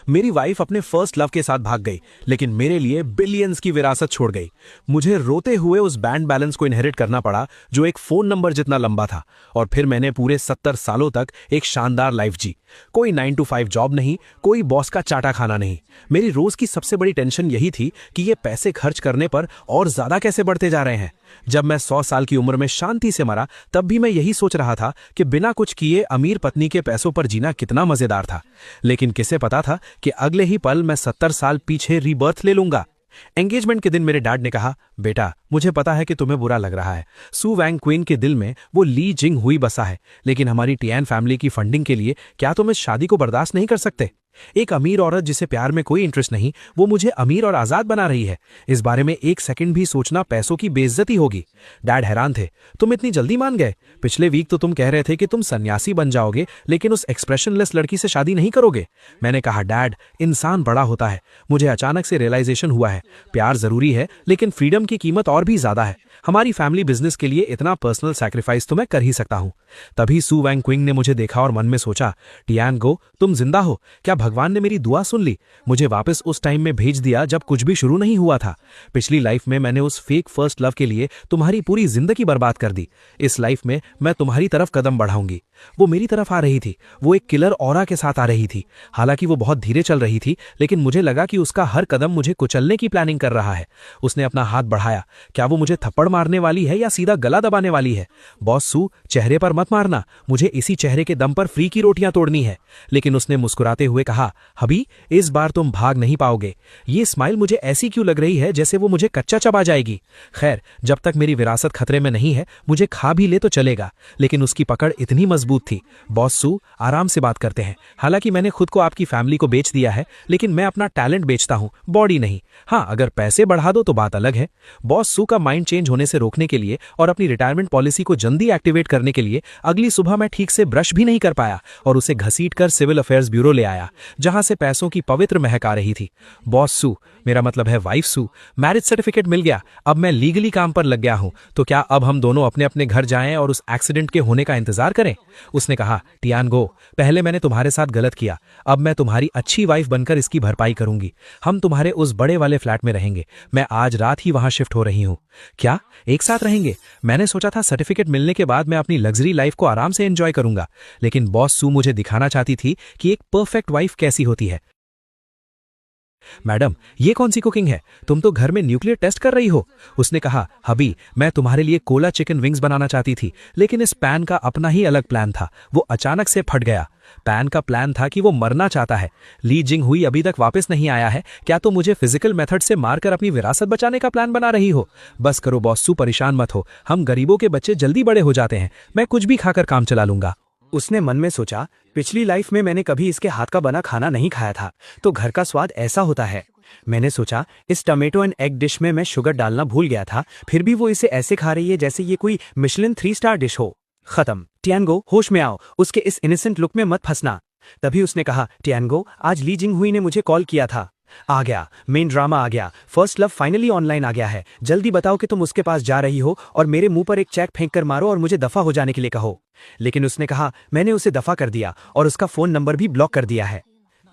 मेरी वाइफ अपने first love के साथ भाग गई, लेकिन मेरे लिए बिलियंस की विरासत छोड़ गई। मुझे रोते हुए उस बैंक बैलेंस को इनहेरिट करना पड़ा जो एक फोन नंबर जितना लंबा था। और फिर मैंने पूरे 70 सालों तक एक शानदार लाइफ जी। कोई 9 to 5 जॉब नहीं, कोई बॉस का चाटा खाना नहीं। मेरी रोज की सबसे बड़ी टेंशन यही थी कि ये पैसे खर्च करने पर और ज्यादा कैसे बढ़ते जा रहे हैं। जब मैं 100 साल की उम्र में शांति से मरा, तब भी मैं यही सोच रहा था कि बिना कुछ किए अमीर पत्नी के पैसों पर जीना कितना मजेदार था। लेकिन किसे पता था कि अगले ही पल मैं 70 साल पीछे रीबर्थ ले लूंगा। एंगेजमेंट के दिन मेरे डैड ने कहा, बेटा मुझे पता है कि तुम्हें बुरा लग रहा है। सू वैंग क्वीन के दिल में वो ली जिंग हुई बसा है, लेकिन हमारी टियान फैमिली की फंडिंग के लिए क्या तुम इस शादी को बर्दाश्त नहीं कर सकते? एक अमीर औरत जिसे प्यार में कोई इंटरेस्ट नहीं, वो मुझे अमीर और आजाद बना रही है। इस बारे में एक सेकंड भी सोचना पैसों की बेइज्जती होगी। डैड हैरान थे, तुम इतनी जल्दी मान गए? पिछले वीक तो तुम कह रहे थे कि तुम सन्यासी बन जाओगे, लेकिन उस एक्सप्रेशनलेस लड़की से शादी नहीं करोगे। मैंने कहा, डैड इंसान बड़ा होता है। मुझे अचानक से रियलाइजेशन हुआ है, प्यार जरूरी है लेकिन फ्रीडम की कीमत और भी ज्यादा है। हमारी फैमिली बिजनेस के लिए इतना पर्सनल सैक्रिफाइस तो मैं कर ही सकता हूँ। तभी सू वैंग क्विंग ने मुझे देखा और मन में सोचा, टियान गो तुम जिंदा हो। क्या भगवान ने मेरी दुआ सुन ली? मुझे वापस उस टाइम में भेज दिया जब कुछ भी शुरू नहीं हुआ था। पिछली लाइफ में मैंने उस फेक फर्स्ट लव के लिए तुम्हारी पूरी जिंदगी बर्बाद कर दी। इस लाइफ में मैं तुम्हारी तरफ कदम बढ़ाऊंगी। वो मेरी तरफ आ रही थी, वो एक किलर ऑरा के साथ आ रही थी। हालांकि वो बहुत धीरे चल रही थी, लेकिन मुझे लगा कि उसका हर कदम मुझे कुचलने की प्लानिंग कर रहा है। उसने अपना हाथ बढ़ाया। क्या वो मुझे थप्पड़ मारने वाली है या सीधा गला दबाने वाली है? बॉस सू, चेहरे पर मत मारना, मुझे इसी चेहरे के दम पर फ्री की रोटियां तोड़नी है। लेकिन उसने मुस्कुराते हुए कहा, हबी इस बार तुम भाग नहीं पाओगे। ये स्माइल मुझे ऐसी क्यों लग रही है जैसे वो मुझे कच्चा चबा जाएगी। खैर, जब तक मेरी विरासत खतरे में नहीं है, मुझे खा भी ले तो चलेगा। लेकिन उसकी पकड़ इतनी मजबूत थी। बॉस सू, आराम से बात करते हैं। हालांकि मैंने खुद को आपकी फैमिली को बेच दिया है, लेकिन मैं अपना टैलेंट बेचता हूं, बॉडी नहीं। हाँ, अगर पैसे बढ़ा दो तो बात अलग है। बॉस सू का माइंड चेंज होने से रोकने के लिए और अपनी रिटायरमेंट पॉलिसी को जल्दी एक्टिवेट करने के लिए अगली सुबह मैं ठीक से ब्रश भी नहीं कर पाया और उसे घसीटकर सिविल अफेयर्स ब्यूरो ले आया, जहां से पैसों की पवित्र महक आ रही थी। बॉस सू, मेरा मतलब है वाइफ सू, मैरिज सर्टिफिकेट मिल गया। अब मैं लीगली काम पर लग गया हूं, तो क्या अब हम दोनों अपने अपने घर जाएं और उस एक्सीडेंट के होने का इंतजार करें? उसने कहा, टियान गो, पहले मैंने तुम्हारे साथ गलत किया, अब मैं तुम्हारी अच्छी वाइफ बनकर इसकी भरपाई करूंगी। हम तुम्हारे उस बड़े वाले फ्लैट में रहेंगे। मैं आज रात ही वहां शिफ्ट हो रही हूं। क्या एक साथ रहेंगे? मैंने सोचा था सर्टिफिकेट मिलने के बाद मैं अपनी लग्जरी लाइफ को आराम से एंजॉय करूंगा, लेकिन बॉस सू मुझे दिखाना चाहती थी कि एक परफेक्ट वाइफ कैसी होती है। मैडम, ये कौन सी कुकिंग है? तुम तो घर में न्यूक्लियर टेस्ट कर रही हो। उसने कहा, हबी मैं तुम्हारे लिए कोला चिकन विंग्स बनाना चाहती थी, लेकिन इस पैन का अपना ही अलग प्लान था। वो अचानक से फट गया। पैन का प्लान था कि वो मरना चाहता है। ली जिंग हुई अभी तक वापस नहीं आया है। क्या तो मुझे फिजिकल मेथड से मारकर अपनी विरासत बचाने का प्लान बना रही हो? बस करो बॉस सू, परेशान मत हो। हम गरीबों के बच्चे जल्दी बड़े हो जाते हैं। मैं कुछ भी खाकर काम चला लूंगा। उसने मन में सोचा, पिछली लाइफ में मैंने कभी इसके हाथ का बना खाना नहीं खाया था, तो घर का स्वाद ऐसा होता है। मैंने सोचा, इस टमेटो एंड एग डिश में मैं शुगर डालना भूल गया था, फिर भी वो इसे ऐसे खा रही है जैसे ये कोई मिशेलिन 3 स्टार डिश हो। खत्म। टियानगो, होश में आओ, उसके इस इनोसेंट लुक में मत फंसना। तभी उसने कहा, टियानगो, आज ली जिंग हुई ने मुझे कॉल किया था। आ गया, मेन ड्रामा आ गया। फर्स्ट लव फाइनली ऑनलाइन आ गया है। जल्दी बताओ कि तुम उसके पास जा रही हो और मेरे मुंह पर एक चेक फेंक कर मारो और मुझे दफा हो जाने के लिए कहो। लेकिन उसने कहा, मैंने उसे दफा कर दिया और उसका फोन नंबर भी ब्लॉक कर दिया है।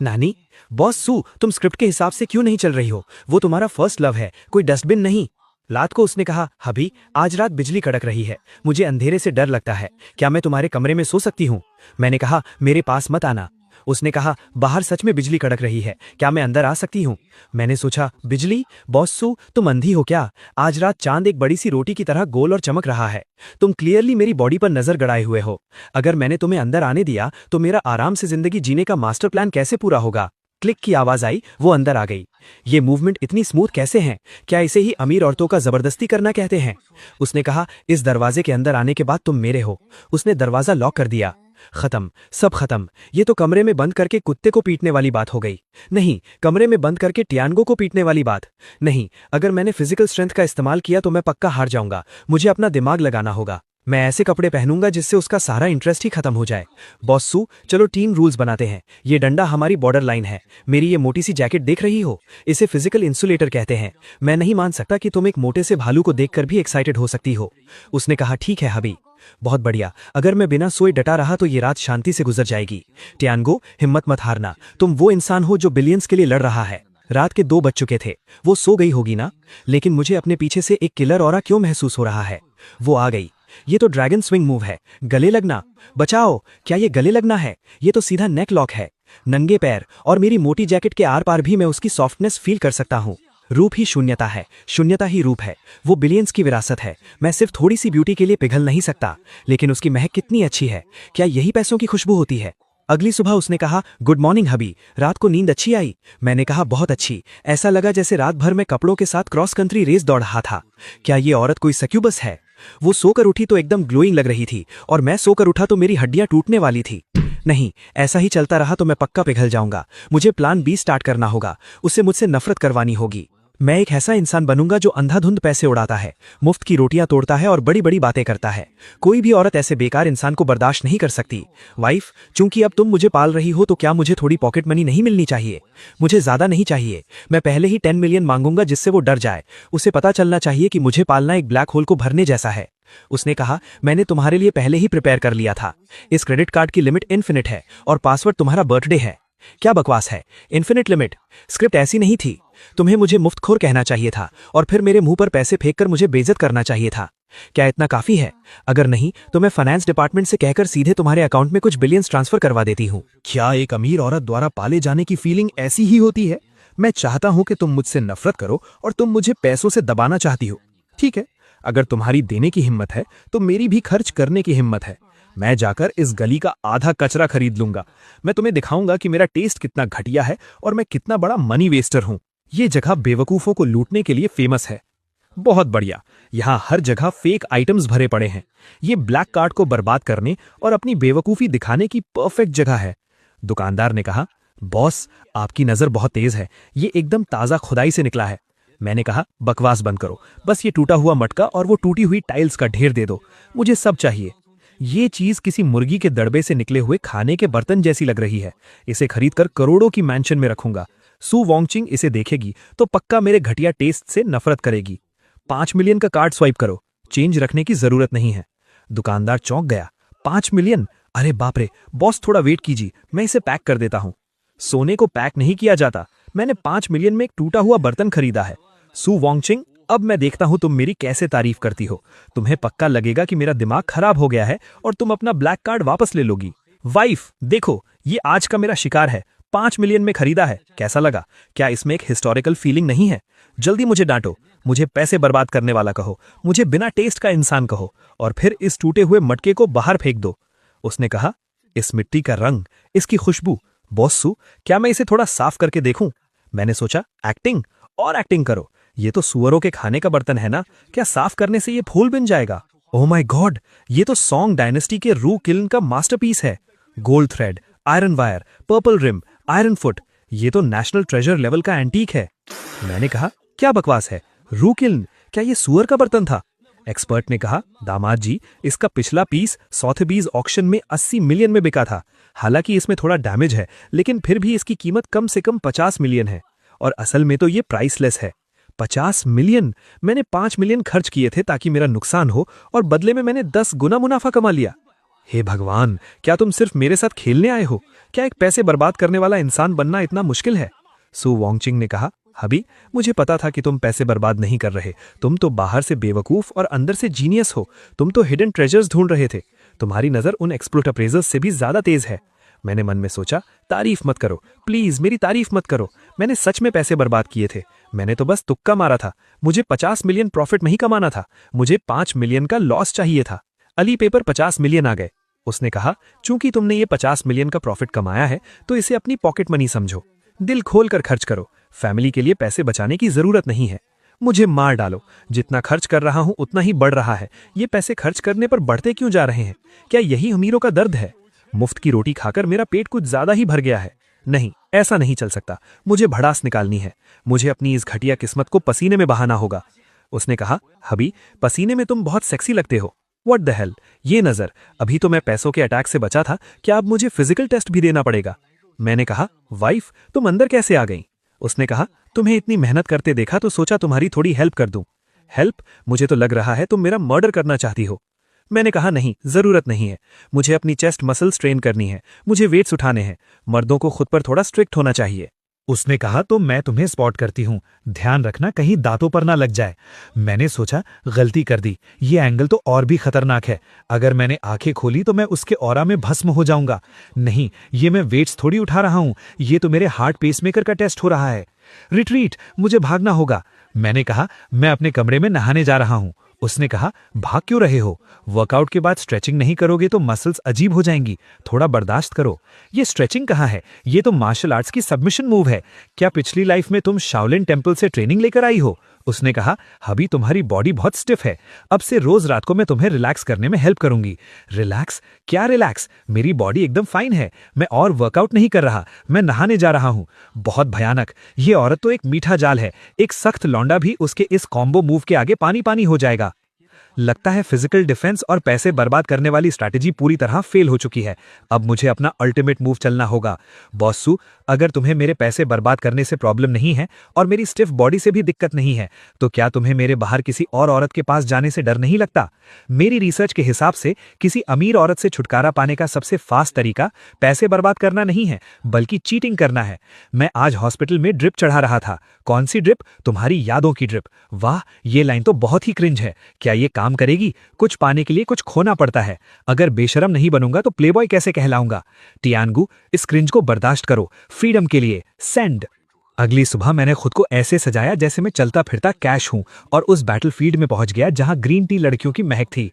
नानी, बॉस सू, तुम स्क्रिप्ट के हिसाब से क्यों नहीं चल रही हो? वो तुम्हारा फर्स्ट लव है, कोई डस्टबिन नहीं। रात को उसने कहा, हबी आज रात बिजली कड़क रही है, मुझे अंधेरे से डर लगता है, क्या मैं तुम्हारे कमरे में सो सकती हूँ? मैंने कहा, मेरे पास मत आना। उसने कहा, बाहर सच में बिजली कड़क रही है, क्या मैं अंदर आ सकती हूँ? मैंने सोचा, बिजली? बॉस सू, तुम अंधी हो क्या? आज रात चांद एक बड़ी सी रोटी की तरह गोल और चमक रहा है। तुम क्लियरली मेरी बॉडी पर नजर गड़ाए हुए हो। अगर मैंने तुम्हें अंदर आने दिया तो मेरा आराम से जिंदगी जीने का मास्टर प्लान कैसे पूरा होगा? क्लिक की आवाज आई, वो अंदर आ गई। ये मूवमेंट इतनी स्मूथ कैसे हैं? क्या इसे ही अमीर औरतों का जबरदस्ती करना कहते हैं? उसने कहा, इस दरवाजे के अंदर आने के बाद तुम मेरे हो। उसने दरवाजा लॉक कर दिया। खत्म, सब खत्म। ये तो कमरे में बंद करके कुत्ते को पीटने वाली बात हो गई। नहीं, कमरे में बंद करके टियानगो को पीटने वाली बात नहीं। अगर मैंने फिजिकल स्ट्रेंथ का इस्तेमाल किया तो मैं पक्का हार जाऊंगा। मुझे अपना दिमाग लगाना होगा। मैं ऐसे कपड़े पहनूंगा जिससे उसका सारा इंटरेस्ट ही खत्म हो जाए। बॉस सू, चलो टीम रूल्स बनाते हैं। ये डंडा हमारी बॉर्डर लाइन है। मेरी ये मोटी सी जैकेट देख रही हो, इसे फिजिकल इंसुलेटर कहते हैं। मैं नहीं मान सकता कि तुम एक मोटे से भालू को देखकर भी एक्साइटेड हो सकती हो। उसने कहा, ठीक है हबी, बहुत बढ़िया। अगर मैं बिना सोए डटा रहा तो ये रात शांति से गुजर जाएगी। टियानगो, हिम्मत मत हारना। तुम वो इंसान हो जो बिलियंस के लिए लड़ रहा है। रात के 2 बज चुके थे। वो सो गई होगी ना, लेकिन मुझे अपने पीछे से एक किलर ऑरा क्यों महसूस हो रहा है। वो आ गई। ये तो ड्रैगन स्विंग मूव है। गले लगना। बचाओ, क्या ये गले लगना है? ये तो सीधा नेक लॉक है। नंगे पैर और मेरी मोटी जैकेट के आर पार भी मैं उसकी सॉफ्टनेस फील कर सकता हूँ। रूप ही शून्यता है, शून्यता ही रूप है। वो बिलियंस की विरासत है। मैं सिर्फ थोड़ी सी ब्यूटी के लिए पिघल नहीं सकता, लेकिन उसकी महक कितनी अच्छी है। क्या यही पैसों की खुशबू होती है? अगली सुबह उसने कहा, गुड मॉर्निंग हबी, रात को नींद अच्छी आई? मैंने कहा, बहुत अच्छी। ऐसा लगा जैसे रात भर मैं कपड़ों के साथ क्रॉस कंट्री रेस दौड़ रहा था। क्या ये औरत कोई सक्यूबस है? वो सोकर उठी तो एकदम ग्लोइंग लग रही थी, और मैं सोकर उठा तो मेरी हड्डियां टूटने वाली थी। नहीं, ऐसा ही चलता रहा तो मैं पक्का पिघल जाऊंगा। मुझे प्लान बी स्टार्ट करना होगा। उसे मुझसे नफरत करवानी होगी। मैं एक ऐसा इंसान बनूंगा जो अंधाधुंध पैसे उड़ाता है, मुफ्त की रोटियां तोड़ता है और बड़ी बड़ी बातें करता है। कोई भी औरत ऐसे बेकार इंसान को बर्दाश्त नहीं कर सकती। वाइफ, चूंकि अब तुम मुझे पाल रही हो तो क्या मुझे थोड़ी पॉकेट मनी नहीं मिलनी चाहिए? मुझे ज्यादा नहीं चाहिए। मैं पहले ही 10 मिलियन मांगूंगा जिससे वो डर जाए। उसे पता चलना चाहिए कि मुझे पालना एक ब्लैक होल को भरने जैसा है। उसने कहा, मैंने तुम्हारे लिए पहले ही प्रिपेयर कर लिया था। इस क्रेडिट कार्ड की लिमिट इन्फिनिट है और पासवर्ड तुम्हारा बर्थडे है। क्या बकवास है? Infinite limit? स्क्रिप्ट ऐसी नहीं थी। तुम्हें मुझे मुफ्तखोर कहना चाहिए था और फिर मेरे मुंह पर पैसे फेंककर मुझे बेइज्जत करना चाहिए था। क्या इतना काफी है? अगर नहीं तो मैं फाइनेंस डिपार्टमेंट से कहकर सीधे तुम्हारे अकाउंट में कुछ बिलियंस ट्रांसफर करवा देती हूँ। क्या एक अमीर औरत द्वारा पाले जाने की फीलिंग ऐसी ही होती है? मैं चाहता हूं कि तुम मुझसे नफरत करो और तुम मुझे पैसों से दबाना चाहती हो। ठीक है, अगर तुम्हारी देने की हिम्मत है तो मेरी भी खर्च करने की हिम्मत है। मैं जाकर इस गली का आधा कचरा खरीद लूंगा। मैं तुम्हें दिखाऊंगा कि मेरा टेस्ट कितना घटिया है और मैं कितना बड़ा मनी वेस्टर हूं। ये जगह बेवकूफों को लूटने के लिए फेमस है। बहुत बढ़िया, यहाँ हर जगह फेक आइटम्स भरे पड़े हैं। ये ब्लैक कार्ड को बर्बाद करने और अपनी बेवकूफी दिखाने की परफेक्ट जगह है। दुकानदार ने कहा, बॉस, आपकी नजर बहुत तेज है। ये एकदम ताजा खुदाई से निकला है। मैंने कहा, बकवास बंद करो। बस ये टूटा हुआ मटका और वो टूटी हुई टाइल्स का ढेर दे दो। मुझे सब चाहिए। ये चीज किसी मुर्गी के दड़बे से निकले हुए खाने के बर्तन जैसी लग रही है। इसे खरीदकर करोड़ों की मैंशन में रखूंगा। सू वॉन्गचिंग इसे देखेगी तो पक्का मेरे घटिया टेस्ट से नफरत करेगी। 5 मिलियन का कार्ड स्वाइप करो। चेंज रखने की जरूरत नहीं है। दुकानदार चौंक गया। 5 मिलियन? अरे बाप रे! बॉस, थोड़ा वेट कीजिए, मैं इसे पैक कर देता हूं। सोने को पैक नहीं किया जाता। मैंने 5 मिलियन में एक टूटा हुआ बर्तन खरीदा है। सू वॉन्गचिंग, अब मैं देखता हूं तुम मेरी कैसे तारीफ करती हो। तुम्हें पक्का लगेगा कि मेरा दिमाग खराब हो गया है और तुम अपना ब्लैक कार्ड वापस ले लोगी। वाइफ, देखो, ये आज का मेरा शिकार है। 5 मिलियन में खरीदा है। कैसा लगा? क्या इसमें एक हिस्टोरिकल फीलिंग नहीं है? जल्दी मुझे डांटो, मुझे पैसे बर्बाद करने वाला कहो, मुझे बिना टेस्ट का इंसान कहो, और फिर इस टूटे हुए मटके को बाहर फेंक दो। उसने कहा, इस मिट्टी का रंग, इसकी खुशबू। बॉस सू, क्या मैं इसे थोड़ा साफ करके देखूं? मैंने सोचा, एक्टिंग और एक्टिंग करो। ये तो सुअरों के खाने का बर्तन है ना? क्या साफ करने से ये फूल बन जाएगा? ओह माय गॉड, ये तो सॉन्ग डायनेस्टी के रू किल्न का मास्टरपीस है। Gold thread, iron wire, purple rim, iron foot, ये तो नेशनल ट्रेजर लेवल का एंटीक है। मैंने कहा, क्या बकवास है? रू किल्न, क्या ये सुअर का बर्तन था? एक्सपर्ट ने कहा, दामाद जी, इसका पिछला पीस सॉथेबीज ऑक्शन में 80 मिलियन में बिका था। हालांकि इसमें थोड़ा डैमेज है, लेकिन फिर भी इसकी कीमत कम से कम 50 मिलियन है। और असल में तो ये प्राइसलेस है। 50 मिलियन? मैंने 5 मिलियन खर्च किए थे ताकि मेरा नुकसान हो, और बदले में मैंने 10 गुना मुनाफा कमा लिया। हे भगवान, क्या तुम सिर्फ मेरे साथ खेलने आए हो? क्या एक पैसे बर्बाद करने वाला इंसान बनना इतना मुश्किल है? सू वॉन्गचिंग ने कहा, हबी, मुझे पता था कि तुम पैसे बर्बाद नहीं कर रहे। तुम तो बाहर से बेवकूफ और अंदर से जीनियस हो। तुम तो हिडन ट्रेजर्स ढूंढ रहे थे। तुम्हारी नजर उन एक्सप्लोट अप्रेजर्स से भी ज्यादा तेज है। मैंने मन में सोचा, तारीफ मत करो प्लीज, मेरी तारीफ मत करो। मैंने सच में पैसे बर्बाद किए थे। मैंने तो बस तुक्का मारा था। मुझे 50 मिलियन प्रॉफिट नहीं कमाना था। मुझे 5 मिलियन का लॉस चाहिए था। अली पेपर 50 मिलियन आ गए। उसने कहा, चूंकि तुमने ये 50 मिलियन का प्रॉफिट कमाया है तो इसे अपनी पॉकेट मनी समझो। दिल खोल कर खर्च करो। फैमिली के लिए पैसे बचाने की जरूरत नहीं है। मुझे मार डालो, जितना खर्च कर रहा हूं उतना ही बढ़ रहा है। ये पैसे खर्च करने पर बढ़ते क्यों जा रहे हैं? क्या यही अमीरों का दर्द है? मुफ्त की रोटी खाकर मेरा पेट कुछ ज्यादा ही भर गया है। नहीं, ऐसा नहीं चल सकता। मुझे भड़ास निकालनी है। मुझे अपनी इस घटिया किस्मत को पसीने में बहाना होगा। उसने कहा, हबी, पसीने में तुम बहुत सेक्सी लगते हो। व्हाट द हेल, ये नजर, अभी तो मैं पैसों के अटैक से बचा था, क्या अब मुझे फिजिकल टेस्ट भी देना पड़ेगा? मैंने कहा, वाइफ तुम अंदर कैसे आ गई? उसने कहा, तुम्हें इतनी मेहनत करते देखा तो सोचा तुम्हारी थोड़ी हेल्प कर दूं। हेल्प? मुझे तो लग रहा है तुम मेरा मर्डर करना चाहती हो। मैंने कहा, नहीं, जरूरत नहीं है, मुझे अपनी चेस्ट मसल स्ट्रेन करनी है, मुझे वेट्स उठाने हैं, मर्दों को खुद पर थोड़ा स्ट्रिक्ट होना चाहिए। उसने कहा, तो मैं तुम्हें स्पॉट करती हूँ, ध्यान रखना कहीं दांतों पर ना लग जाए। मैंने सोचा गलती कर दी, ये एंगल तो और भी खतरनाक है। अगर मैंने आंखें खोली तो मैं उसके ऑरा में भस्म हो जाऊंगा। नहीं, ये मैं वेट्स थोड़ी उठा रहा हूँ, ये तो मेरे हार्ट पेसमेकर का टेस्ट हो रहा है। रिट्रीट, मुझे भागना होगा। मैंने कहा, मैं अपने कमरे में नहाने जा रहा हूँ। उसने कहा, भाग क्यों रहे हो? वर्कआउट के बाद स्ट्रेचिंग नहीं करोगे तो मसल्स अजीब हो जाएंगी, थोड़ा बर्दाश्त करो। ये स्ट्रेचिंग कहाँ है? ये तो मार्शल आर्ट्स की सबमिशन मूव है। क्या पिछली लाइफ में तुम शाओलिन टेम्पल से ट्रेनिंग लेकर आई हो? उसने कहा, अभी तुम्हारी बॉडी बहुत स्टिफ है, अब से रोज रात को मैं तुम्हें रिलैक्स करने में हेल्प करूंगी। रिलैक्स? क्या रिलैक्स? मेरी बॉडी एकदम फाइन है, मैं और वर्कआउट नहीं कर रहा, मैं नहाने जा रहा हूं। बहुत भयानक, ये औरत तो एक मीठा जाल है, एक सख्त लौंडा भी उसके इस कॉम्बो मूव के आगे पानी पानी हो जाएगा। लगता है फिजिकल डिफेंस और पैसे बर्बाद करने वाली स्ट्रैटेजी पूरी तरह फेल हो चुकी है। अब मुझे अपना अल्टीमेट मूव चलना होगा। बॉसू, अगर तुम्हें मेरे पैसे बर्बाद करने से प्रॉब्लम नहीं है और मेरी स्टिफ बॉडी से भी दिक्कत नहीं है, तो क्या तुम्हें मेरे बाहर किसी और औरत के पास जाने से डर नहीं लगता? मेरी रिसर्च के हिसाब से किसी अमीर औरत से छुटकारा पाने का सबसे फास्ट तरीका पैसे बर्बाद करना नहीं है, बल्कि चीटिंग करना है। मैं आज हॉस्पिटल में ड्रिप चढ़ा रहा था। कौन सी ड्रिप? तुम्हारी यादों की ड्रिप। वाह, ये लाइन तो बहुत ही क्रिंज है। क्या ये काम करेगी? कुछ पाने के लिए कुछ खोना पड़ता है। अगर बेशरम नहीं बनूंगा तो प्लेबॉय कैसे कहलाऊंगा? टियानगू, इस क्रिंज को बर्दाश्त करो, फ्रीडम के लिए सेंड। अगली सुबह मैंने खुद को ऐसे सजाया जैसे मैं चलता फिरता कैश हूं और उस बैटलफील्ड में पहुंच गया जहां ग्रीन टी लड़कियों की महक थी।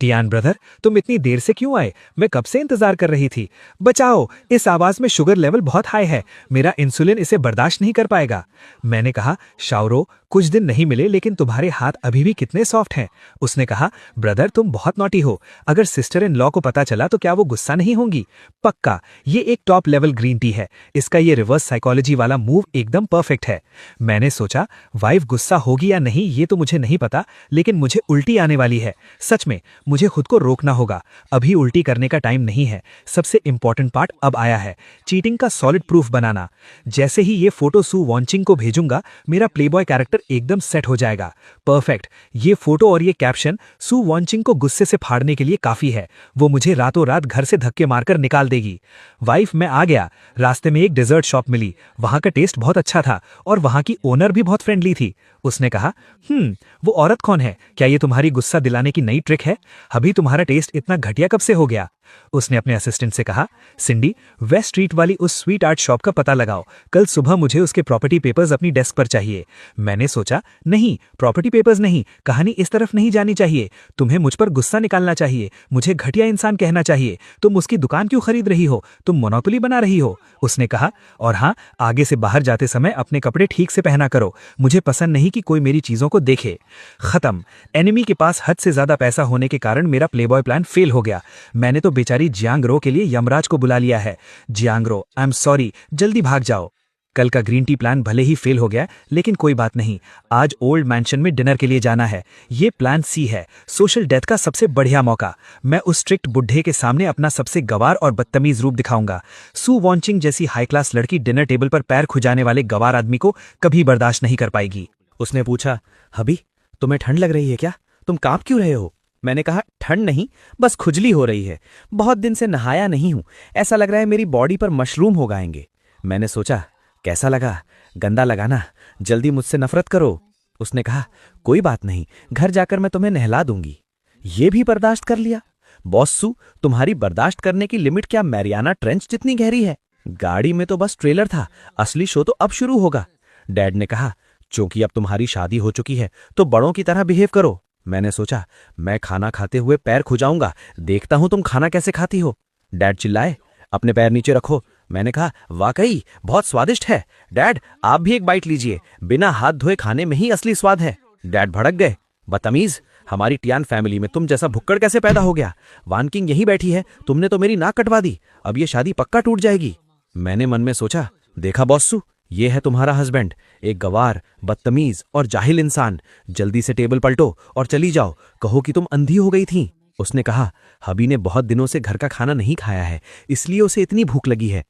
टियान ब्रदर, तुम इतनी देर से क्यों आए? मैं कब से इंतजार कर रही थी। बचाओ, इस आवाज में शुगर लेवल बहुत हाई है, मेरा इंसुलिन इसे बर्दाश्त नहीं कर पाएगा। मैंने कहा, शाओरो, कुछ दिन नहीं मिले लेकिन तुम्हारे हाथ अभी भी कितने सॉफ्ट हैं। उसने कहा, ब्रदर तुम बहुत नॉटी हो, अगर सिस्टर इन लॉ को पता चला तो क्या वो गुस्सा नहीं होंगी? पक्का, ये एक टॉप लेवल ग्रीन टी है, इसका ये रिवर्स साइकोलॉजी वाला मूव एकदम परफेक्ट है। मैंने सोचा, वाइफ गुस्सा होगी या नहीं ये तो मुझे नहीं पता, लेकिन मुझे उल्टी आने वाली है। सच में मुझे खुद को रोकना होगा, अभी उल्टी करने का टाइम नहीं है। सबसे इंपॉर्टेंट पार्ट अब आया है, चीटिंग का सॉलिड प्रूफ बनाना। जैसे ही ये फोटो सू वॉन्चिंग को भेजूंगा, मेरा प्लेबॉय कैरेक्टर एकदम सेट हो जाएगा। परफेक्ट, ये फोटो और ये कैप्शन सू वॉन्चिंग को गुस्से से फाड़ने के लिए काफी है। वो मुझे रातों रात घर से धक्के मारकर निकाल देगी। वाइफ, मैं आ गया। रास्ते में एक डेजर्ट शॉप मिली, वहां का टेस्ट बहुत अच्छा था और वहां की ओनर भी बहुत फ्रेंडली थी। उसने कहा, वो औरत कौन है? क्या ये तुम्हारी गुस्सा दिलाने की नई ट्रिक है? अभी तुम्हारा टेस्ट इतना घटिया कब से हो गया? उसने अपने असिस्टेंट से कहा, सिंडी, वेस्ट स्ट्रीट वाली उस स्वीट आर्ट शॉप का पता लगाओ, कल सुबह मुझे उसके प्रॉपर्टी पेपर्स अपनी डेस्क पर चाहिए। मैंने सोचा, नहीं, प्रॉपर्टी पेपर्स नहीं, कहानी इस तरफ नहीं जानी चाहिए। तुम्हें मुझ पर गुस्सा निकालना चाहिए, मुझे घटिया इंसान कहना चाहिए। तुम उसकी दुकान क्यों खरीद रही हो? तुम मोनोपोली बना रही हो। उसने कहा, और हाँ, आगे से बाहर जाते समय अपने कपड़े ठीक से पहना करो, मुझे पसंद नहीं कि कोई मेरी चीजों को देखे। खत्म। एनिमी के पास हद से ज्यादा पैसा होने के कारण मेरा प्लेबॉय प्लान फेल हो गया। मैंने तो बेचारी जियांगरो के लिए यमराज को बुला लिया है। जियांगरो, आई एम सॉरी, जल्दी भाग जाओ। कल का ग्रीन टी प्लान भले ही फेल हो गया, लेकिन कोई बात नहीं, आज ओल्ड मैंशन में डिनर के लिए जाना है। ये प्लान सी है, सोशल डेथ का सबसे बढ़िया मौका। मैं उस स्ट्रिक्ट बुढ़े के सामने अपना सबसे गवार और बदतमीज रूप दिखाऊंगा। सू वॉन्चिंग जैसी हाई क्लास लड़की डिनर टेबल पर पैर खुजाने वाले गवार आदमी को कभी बर्दाश्त नहीं कर पाएगी। उसने पूछा, हबी, तुम्हें ठंड लग रही है क्या? तुम कांप क्यों रहे हो? मैंने कहा, ठंड नहीं, बस खुजली हो रही है, बहुत दिन से नहाया नहीं हूं, ऐसा लग रहा है मेरी बॉडी पर मशरूम हो गाएंगे। मैंने सोचा, कैसा लगा? गंदा लगा ना? जल्दी मुझसे नफरत करो। उसने कहा, कोई बात नहीं, घर जाकर मैं तुम्हें नहला दूंगी। ये भी बर्दाश्त कर लिया? बॉस सू, तुम्हारी बर्दाश्त करने की लिमिट क्या मैरियाना ट्रेंच जितनी गहरी है? गाड़ी में तो बस ट्रेलर था, असली शो तो अब शुरू होगा। डैड ने कहा, चूंकि अब तुम्हारी शादी हो चुकी है तो बड़ों की तरह बिहेव करो। मैंने सोचा, मैं खाना खाते हुए पैर खुजाऊंगा, देखता हूं तुम खाना कैसे खाती हो। डैड चिल्लाए, अपने पैर नीचे रखो। मैंने कहा, वाकई बहुत स्वादिष्ट है। डैड, आप भी एक बाइट लीजिए, बिना हाथ धोए खाने में ही असली स्वाद है। डैड भड़क गए, बदतमीज, हमारी टियान फैमिली में तुम जैसा भुक्कड़ कैसे पैदा हो गया? वान किंग यही बैठी है, तुमने तो मेरी नाक कटवा दी, अब ये शादी पक्का टूट जाएगी। मैंने मन में सोचा, देखा बॉसू, ये है तुम्हारा हस्बैंड, एक गवार, बदतमीज और जाहिल इंसान। जल्दी से टेबल पलटो और चली जाओ, कहो कि तुम अंधी हो गई थी। उसने कहा, हबी ने बहुत दिनों से घर का खाना नहीं खाया है, इसलिए उसे इतनी भूख लगी है।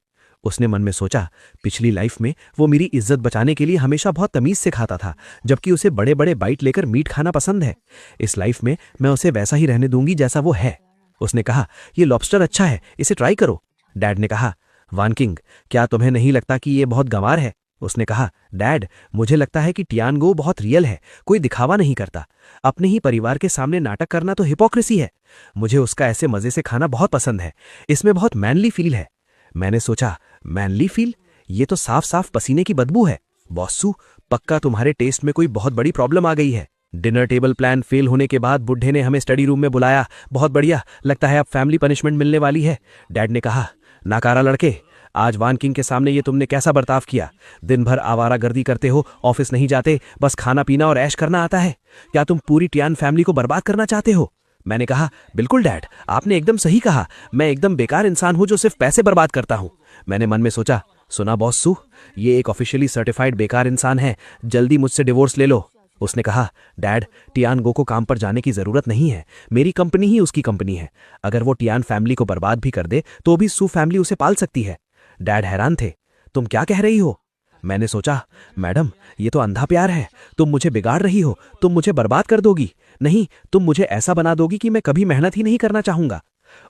उसने मन में सोचा, पिछली लाइफ में वो मेरी इज्जत बचाने के लिए हमेशा बहुत तमीज से खाता था, जबकि उसे बड़े बड़े बाइट लेकर मीट खाना पसंद है। इस लाइफ में मैं उसे वैसा ही रहने दूंगी जैसा वो है। उसने कहा, ये लॉबस्टर अच्छा है, इसे ट्राई करो। डैड ने कहा, वान किंग, क्या तुम्हें नहीं लगता कि ये बहुत गंवार है? उसने कहा, डैड, मुझे लगता है कि टियानगो बहुत रियल है, कोई दिखावा नहीं करता। अपने ही परिवार के सामने नाटक करना तो हिपोक्रेसी है। मुझे उसका ऐसे मजे से खाना बहुत पसंद है, इसमें बहुत मैनली फील है। मैंने सोचा, मैनली फील? ये तो साफ साफ पसीने की बदबू है। बॉसू, पक्का तुम्हारे टेस्ट में कोई बहुत बड़ी प्रॉब्लम आ गई है। डिनर टेबल प्लान फेल होने के बाद बुढ़े ने हमें स्टडी रूम में बुलाया। बहुत बढ़िया, लगता है अब फैमिली पनिशमेंट मिलने वाली है। डैड ने कहा, नाकारा लड़के, आज वान किंग के सामने ये तुमने कैसा बर्ताव किया? दिन भर आवारागर्दी करते हो, ऑफिस नहीं जाते, बस खाना पीना और ऐश करना आता है। क्या तुम पूरी टियान फैमिली को बर्बाद करना चाहते हो? मैंने कहा, बिल्कुल डैड, आपने एकदम सही कहा। मैं एकदम बेकार इंसान हूं जो सिर्फ पैसे बर्बाद करता हूं। मैंने मन में सोचा, सुना बॉसू, ये एक ऑफिशियली सर्टिफाइड बेकार इंसान है, जल्दी मुझसे डिवोर्स ले लो। उसने कहा, डैड, टियानगो को काम पर जाने की जरूरत नहीं है, मेरी कंपनी ही उसकी कंपनी है। अगर वो टियान फैमिली को बर्बाद भी कर दे तो भी सू फैमिली उसे पाल सकती है। डैड हैरान थे, तुम क्या कह रही हो? मैंने सोचा, मैडम, ये तो अंधा प्यार है। तुम मुझे बिगाड़ रही हो, तुम मुझे बर्बाद कर दोगी। नहीं, तुम मुझे ऐसा बना दोगी कि मैं कभी मेहनत ही नहीं करना चाहूंगा।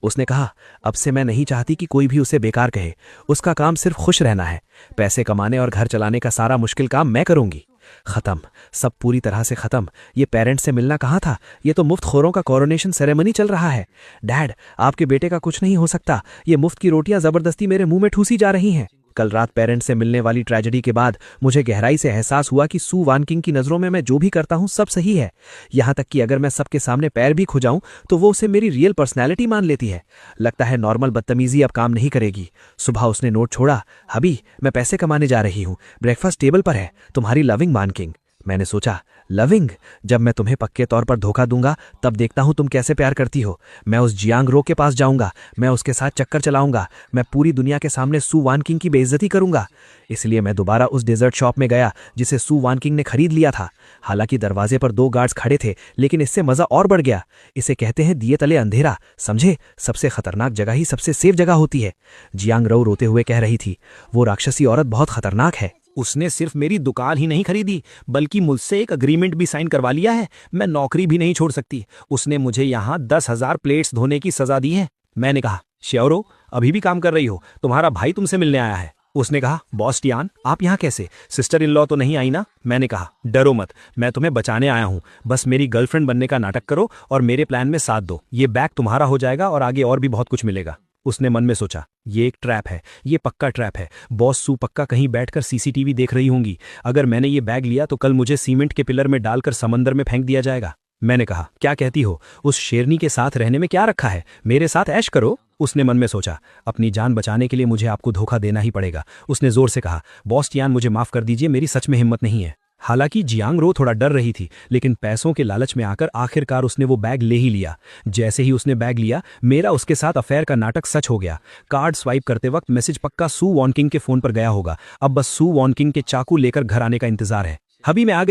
उसने कहा, अब से मैं नहीं चाहती कि कोई भी उसे बेकार कहे। उसका काम सिर्फ खुश रहना है। पैसे कमाने और घर चलाने का सारा मुश्किल काम मैं करूंगी। खत्म, सब पूरी तरह से खत्म। ये पेरेंट्स से मिलना कहाँ था, ये तो मुफ्त खोरों का कोरोनेशन सेरेमनी चल रहा है। डैड, आपके बेटे का कुछ नहीं हो सकता। ये मुफ्त की रोटियां जबरदस्ती मेरे मुंह में ठूसी जा रही हैं। कल रात पेरेंट्स से मिलने वाली ट्रेजेडी के बाद मुझे गहराई से एहसास हुआ कि सू वान किंग की नजरों में मैं जो भी करता हूं सब सही है। यहां तक कि अगर मैं सबके सामने पैर भी खुजाऊं तो वो उसे मेरी रियल पर्सनैलिटी मान लेती है। लगता है नॉर्मल बदतमीजी अब काम नहीं करेगी। सुबह उसने नोट छोड़ा, हबी, मैं पैसे कमाने जा रही हूं, ब्रेकफास्ट टेबल पर है, तुम्हारी लविंग वान किंग। मैंने सोचा, लविंग? जब मैं तुम्हें पक्के तौर पर धोखा दूंगा तब देखता हूं तुम कैसे प्यार करती हो। मैं उस जियांग रो के पास जाऊंगा, मैं उसके साथ चक्कर चलाऊंगा, मैं पूरी दुनिया के सामने सू वान किंग की बेइज्जती करूंगा। इसलिए मैं दोबारा उस डेजर्ट शॉप में गया जिसे सू वान किंग ने खरीद लिया था। हालांकि दरवाजे पर 2 गार्ड्स खड़े थे, लेकिन इससे मजा और बढ़ गया। इसे कहते हैं दिए तले अंधेरा, समझे? सबसे खतरनाक जगह ही सबसे सेफ जगह होती है। जियांग रो रोते हुए कह रही थी, वो राक्षसी औरत बहुत खतरनाक है। उसने सिर्फ मेरी दुकान ही नहीं खरीदी, बल्कि मुझसे एक अग्रीमेंट भी साइन करवा लिया है। मैं नौकरी भी नहीं छोड़ सकती। उसने मुझे यहाँ 10,000 प्लेट्स धोने की सजा दी है। मैंने कहा, श्योर हो? अभी भी काम कर रही हो? तुम्हारा भाई तुमसे मिलने आया है। उसने कहा, बॉस टियान, आप यहाँ कैसे? सिस्टर इन लॉ तो नहीं आई ना? मैंने कहा, डरो मत, मैं तुम्हें बचाने आया हूँ। बस मेरी गर्लफ्रेंड बनने का नाटक करो और मेरे प्लान में साथ दो। ये बैग तुम्हारा हो जाएगा और आगे और भी बहुत कुछ मिलेगा। उसने मन में सोचा, ये एक ट्रैप है, ये पक्का ट्रैप है। बॉस सू पक्का कहीं बैठकर सीसीटीवी देख रही होंगी। अगर मैंने ये बैग लिया तो कल मुझे सीमेंट के पिलर में डालकर समंदर में फेंक दिया जाएगा। मैंने कहा, क्या कहती हो? उस शेरनी के साथ रहने में क्या रखा है? मेरे साथ ऐश करो। उसने मन में सोचा, अपनी जान बचाने के लिए मुझे आपको धोखा देना ही पड़ेगा। उसने जोर से कहा, बॉस टियान, मुझे माफ कर दीजिए, मेरी सच में हिम्मत नहीं है। हालांकि जियांग रो थोड़ा डर रही थी, लेकिन पैसों के लालच में आकर आखिरकार उसने वो बैग ले ही लिया। जैसे ही उसने बैग लिया, मेरा उसके साथ अफेयर का नाटक सच हो गया। कार्ड स्वाइप करते वक्त मैसेज पक्का सू वान किंग के फोन पर गया होगा। अब बस सू वान किंग के चाकू लेकर घर आने का इंतजार है। हबी, मैं आ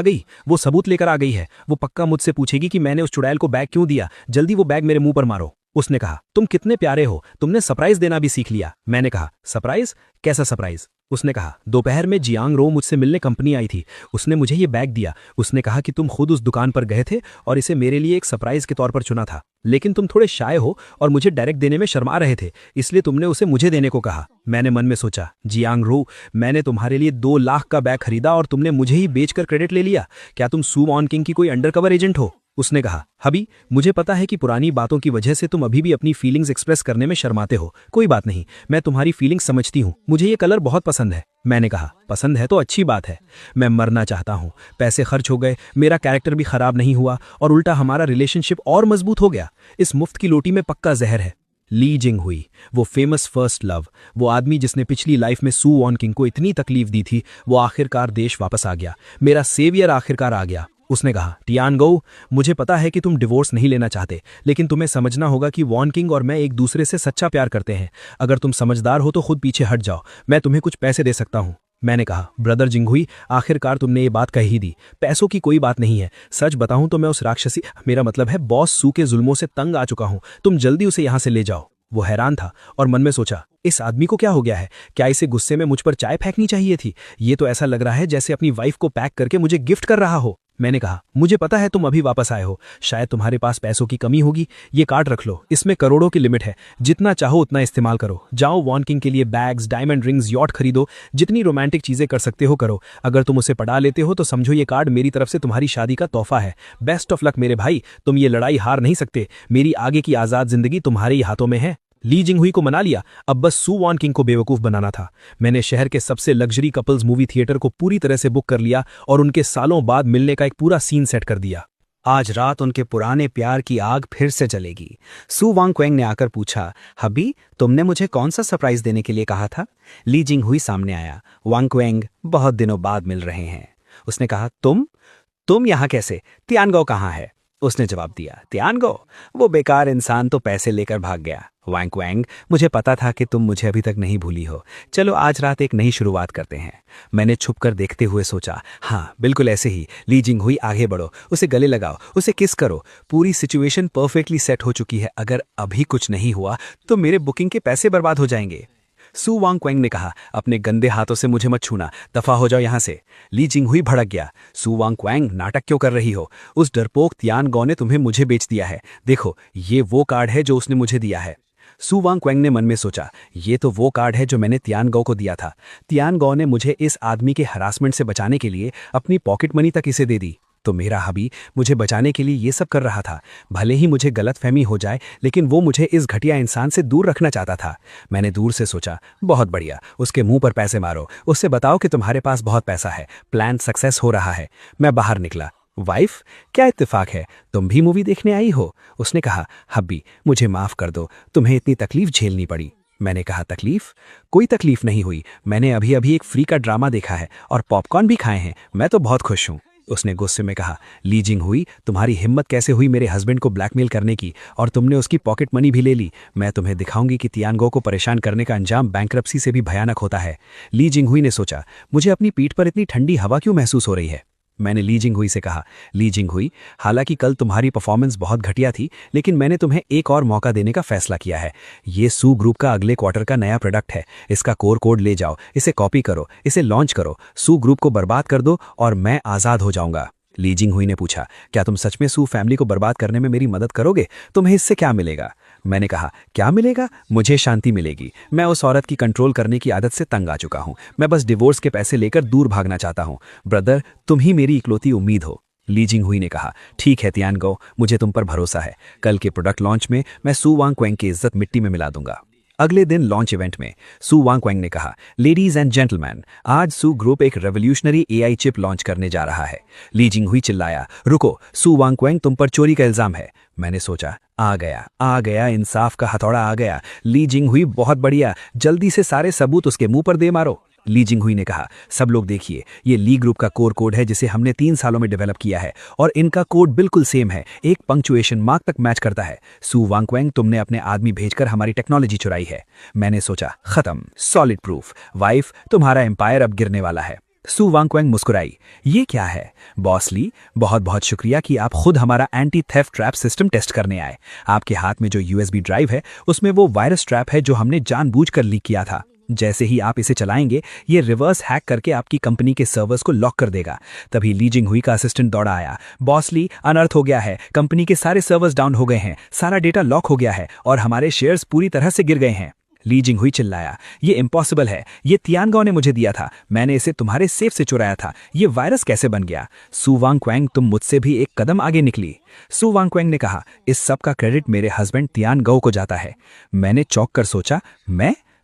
गई, वो सबूत लेकर आ गई है। वो पक्का मुझसे पूछेगी कि मैंने उस चुड़ैल को बैग क्यों दिया। जल्दी वो बैग मेरे मुंह पर मारो। उसने कहा, तुम कितने प्यारे हो, तुमने सरप्राइज देना भी सीख लिया। मैंने कहा, सरप्राइज? कैसा सरप्राइज? उसने कहा, दोपहर में जियांग रो मुझसे मिलने कंपनी आई थी, उसने मुझे ये बैग दिया। उसने कहा कि तुम खुद उस दुकान पर गए थे और इसे मेरे लिए एक सरप्राइज के तौर पर चुना था, लेकिन तुम थोड़े शाय हो और मुझे डायरेक्ट देने में शर्मा रहे थे, इसलिए तुमने उसे मुझे देने को कहा। मैंने मन में सोचा, जियांग रो, मैंने तुम्हारे लिए 2 लाख का बैग खरीदा और तुमने मुझे ही बेचकर क्रेडिट ले लिया। क्या तुम सू वान किंग की कोई अंडरकवर एजेंट हो? उसने कहा, हबी, मुझे पता है कि पुरानी बातों की वजह से तुम अभी भी अपनी फीलिंग्स एक्सप्रेस करने में शर्माते हो। कोई बात नहीं, मैं तुम्हारी फीलिंग्स समझती हूँ। मुझे ये कलर बहुत पसंद है। मैंने कहा, पसंद है तो अच्छी बात है। मैं मरना चाहता हूँ। पैसे खर्च हो गए, मेरा कैरेक्टर भी खराब नहीं हुआ और उल्टा हमारा रिलेशनशिप और मजबूत हो गया। इस मुफ्त की लोटी में पक्का जहर है। ली जिंग हुई, वो फेमस फर्स्ट लव, वो आदमी जिसने पिछली लाइफ में सू वान किंग को इतनी तकलीफ दी थी, वो आखिरकार देश वापस आ गया। मेरा सेवियर आखिरकार आ गया। उसने कहा, टियानगो, मुझे पता है कि तुम डिवोर्स नहीं लेना चाहते, लेकिन तुम्हें समझना होगा कि वान किंग और मैं एक दूसरे से सच्चा प्यार करते हैं। अगर तुम समझदार हो तो खुद पीछे हट जाओ, मैं तुम्हें कुछ पैसे दे सकता हूँ। मैंने कहा, ब्रदर जिंगहुई, आखिरकार तुमने ये बात कह ही दी। पैसों की कोई बात नहीं है। सच बताऊं तो मैं उस राक्षसी, मेरा मतलब है बॉस सू के जुल्मों से तंग आ चुका हूं। तुम जल्दी उसे यहां से ले जाओ। वो हैरान था और मन में सोचा, इस आदमी को क्या हो गया है? क्या इसे गुस्से में मुझ पर चाय फेंकनी चाहिए थी? ये तो ऐसा लग रहा है जैसे अपनी वाइफ को पैक करके मुझे गिफ्ट कर रहा हो। मैंने कहा, मुझे पता है तुम अभी वापस आए हो, शायद तुम्हारे पास पैसों की कमी होगी। ये कार्ड रख लो, इसमें करोड़ों की लिमिट है, जितना चाहो उतना इस्तेमाल करो। जाओ वॉन किंग के लिए बैग्स, डायमंड रिंग्स, यॉट खरीदो, जितनी रोमांटिक चीजें कर सकते हो करो। अगर तुम उसे पढ़ा लेते हो तो समझो ये कार्ड मेरी तरफ से तुम्हारी शादी का तोहफा है। बेस्ट ऑफ लक मेरे भाई, तुम ये लड़ाई हार नहीं सकते। मेरी आगे की आजाद जिंदगी तुम्हारे ही हाथों में है। ली जिंगहुई को मना लिया, अब बस सू वॉन किंग को बेवकूफ बनाना था। मैंने शहर के सबसे लग्जरी कपल्स मूवी थिएटर को पूरी तरह से बुक कर लिया और उनके सालों बाद मिलने का एक पूरा सीन सेट कर दिया। आज रात उनके पुराने प्यार की आग फिर से जलेगी। सू वांगक्वेंग ने आकर पूछा, हबी, तुमने मुझे कौन सा सरप्राइज देने के लिए कहा था? ली जिंगहुई सामने आया। वांगक्वेंग, बहुत दिनों बाद मिल रहे हैं। उसने कहा, तुम यहाँ कैसे? तियानगो कहाँ है? उसने जवाब दिया, तियानगो, वो बेकार इंसान तो पैसे लेकर भाग गया। वांगक्वेंग, मुझे पता था कि तुम मुझे अभी तक नहीं भूली हो। चलो आज रात एक नई शुरुआत करते हैं। मैंने छुपकर देखते हुए सोचा, हाँ बिल्कुल ऐसे ही। ली जिंगहुई, आगे बढ़ो, उसे गले लगाओ, उसे किस करो। पूरी सिचुएशन परफेक्टली सेट हो चुकी है। अगर अभी कुछ नहीं हुआ तो मेरे बुकिंग के पैसे बर्बाद हो जाएंगे। सू वांगक्वेंग ने कहा, अपने गंदे हाथों से मुझे मत छूना, दफा हो जाओ यहां से। ली जिंगहुई भड़क गया, सू वांगक्वेंग, नाटक क्यों कर रही हो? उस डरपोक तियानगो ने तुम्हें मुझे बेच दिया है। देखो, ये वो कार्ड है जो उसने मुझे दिया है। सू वांगक्वेंग ने मन में सोचा, ये तो वो कार्ड है जो मैंने तियानगो को दिया था। तियानगो ने मुझे इस आदमी के हरासमेंट से बचाने के लिए अपनी पॉकेट मनी तक इसे दे दी। तो मेरा हबी मुझे बचाने के लिए ये सब कर रहा था। भले ही मुझे गलतफहमी हो जाए, लेकिन वो मुझे इस घटिया इंसान से दूर रखना चाहता था। मैंने दूर से सोचा, बहुत बढ़िया, उसके मुंह पर पैसे मारो, उससे बताओ कि तुम्हारे पास बहुत पैसा है, प्लान सक्सेस हो रहा है। मैं बाहर निकला। वाइफ, क्या इत्तेफाक है, तुम भी मूवी देखने आई हो? उसने कहा, हब्बी, मुझे माफ कर दो, तुम्हें इतनी तकलीफ झेलनी पड़ी। मैंने कहा, तकलीफ? कोई तकलीफ नहीं हुई। मैंने अभी अभी एक फ्री का ड्रामा देखा है और पॉपकॉर्न भी खाए हैं। मैं तो बहुत खुश हूँ। उसने गुस्से में कहा, ली जिंगहुई, तुम्हारी हिम्मत कैसे हुई मेरे हस्बैंड को ब्लैकमेल करने की, और तुमने उसकी पॉकेट मनी भी ले ली। मैं तुम्हें दिखाऊंगी कि तियानगो को परेशान करने का अंजाम बैंक्रप्सी से भी भयानक होता है। ली जिंगहुई ने सोचा, मुझे अपनी पीठ पर इतनी ठंडी हवा क्यों महसूस हो रही है? मैंने ली जिंगहुई से कहा, ली जिंगहुई, हालांकि कल तुम्हारी परफॉर्मेंस बहुत घटिया थी, लेकिन मैंने तुम्हें एक और मौका देने का फैसला किया है। ये सू ग्रुप का अगले क्वार्टर का नया प्रोडक्ट है। इसका कोर कोड ले जाओ, इसे कॉपी करो, इसे लॉन्च करो, सू ग्रुप को बर्बाद कर दो और मैं आज़ाद हो जाऊंगा। ली जिंगहुई ने पूछा, क्या तुम सच में सू फैमिली को बर्बाद करने में मेरी मदद करोगे? तुम्हें इससे क्या मिलेगा? मैंने कहा, क्या मिलेगा? मुझे शांति मिलेगी। मैं उस औरत की कंट्रोल करने की आदत से तंग आ चुका हूं। मैं बस डिवोर्स के पैसे लेकर दूर भागना चाहता हूं। ब्रदर, तुम ही मेरी इकलौती उम्मीद हो। ली जिंगहुई ने कहा, ठीक है तियानगो, मुझे तुम पर भरोसा है। कल के प्रोडक्ट लॉन्च में मैं सू वांगक्वेंग की इज्जत मिट्टी में मिला दूंगा। अगले दिन लॉन्च इवेंट में सू वांगक्वेंग ने कहा, लेडीज एंड जेंटलमैन, आज सू ग्रुप एक रेवोल्यूशनरी एआई चिप लॉन्च करने जा रहा है। ली जिंगहुई चिल्लाया, रुको, सू वांगक्वेंग, तुम पर चोरी का इल्जाम है। मैंने सोचा, आ गया, इंसाफ का हथौड़ा आ गया। ली जिंगहुई, बहुत बढ़िया, जल्दी से सारे सबूत उसके मुंह पर दे मारो। ली जिंगहुई ने कहा, सब लोग देखिए, ये ली ग्रुप का कोर कोड है जिसे हमने 3 सालों में डेवलप किया है, और इनका कोड बिल्कुल सेम है, एक पंक्चुएशन मार्क तक मैच करता है। सू वांगक्वेंग, तुमने अपने आदमी भेजकर हमारी टेक्नोलॉजी चुराई है। मैंने सोचा, खत्म, सॉलिड प्रूफ। वाइफ, तुम्हारा एम्पायर अब गिरने वाला है। सू वांगक्वेंग मुस्कुराई, ये क्या है? बॉस ली, बहुत बहुत शुक्रिया कि आप खुद हमारा anti theft trap system test करने आए। आपके हाथ में जो यूएसबी ड्राइव है, उसमें वो वायरस ट्रैप है जो हमने जानबूझकर लीक किया था। जैसे ही आप इसे चलाएंगे, ये रिवर्स हैक करके आपकी कंपनी के सर्वर्स को लॉक कर देगा। तभी ली जिंगहुई का असिस्टेंट दौड़ा आया, बॉस ली, अनर्थ हो गया है, कंपनी के सारे सर्वर्स डाउन हो गए हैं, सारा डेटा लॉक हो गया है और हमारे शेयर्स पूरी तरह से गिर गए हैं। ली जिंगहुई चिल्लाया, ये इम्पॉसिबल है, ये तियानगो ने मुझे दिया था, मैंने इसे तुम्हारे सेफ से चुराया था, ये वायरस कैसे बन गया? सू वांगक्वेंग, तुम मुझसे भी एक कदम आगे निकली। सू वांगक्वेंग ने कहा, इस सब का क्रेडिट मेरे हस्बैंड तियानगो को जाता है। मैंने चौंक कर सोचा,